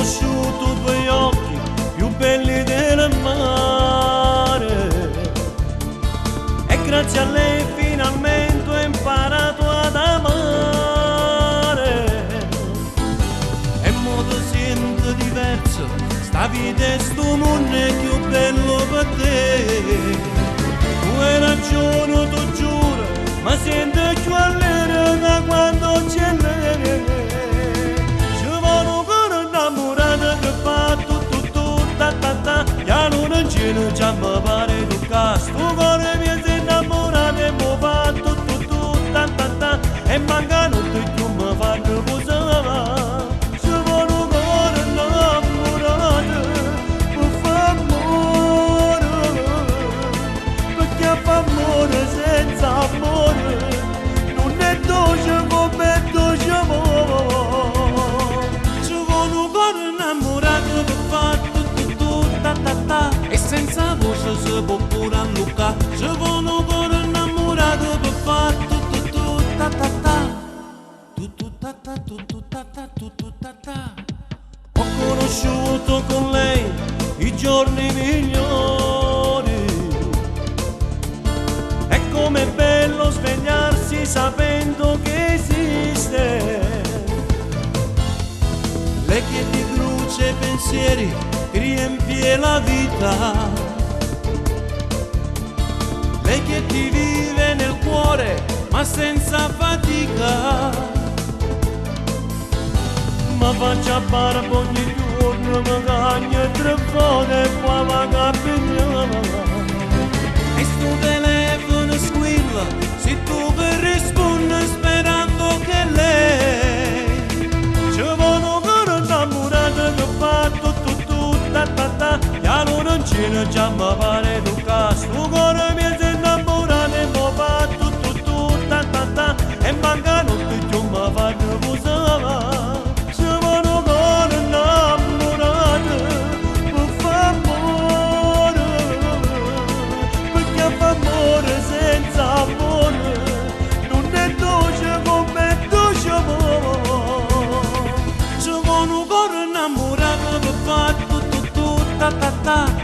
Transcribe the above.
conosciuto due occhi più belli del mare e grazie a lei finalmente ho imparato ad amare. E modo sento diverso, sta vita e sto mondo è più bello per te. Tu hai ragione, tu giuro, ma sento più allegro da quando c'è lei. Ci voglio ancora innamorata che fa tutto ta ta ta. Ya non ce ne già mi pare tu caso. Tu cuore mi sei innamorato e mi fa tutto ta ta ta. E mancano tu e tu mi fanno posare. Ci voglio ancora innamorata per fa amore, perché fa amore senza amore non è dolce come dolce amore. Ci voglio ancora innamorato per fa tutto ta ta ta. E senza voce si può pure allucare. Ci voglio ancora innamorato per fa tutto ta ta ta. Tutto ta ta, tutto ta ta, tutto ta ta. Ho conosciuto con lei i giorni migliori. E com'è bello svegliarsi sapendo che esiste. Lei che ti brucia i pensieri, riempie la vita. Lei che ti vive nel cuore ma senza fatica. Ma faccia barba ogni giorno, mi cagna tre volte e poi mi capigliamo. E sto telefono squilla, se tu che rispondi sperando che lei. Ci voglio ancora innamorata che fa tutto ta ta ta. Ya non ce ne già mi pare tu caso. Tu cuore mi sei innamorato e mi fa tutto ta ta ta. E mancano tu e tu mi fanno posare. Ta ta ta.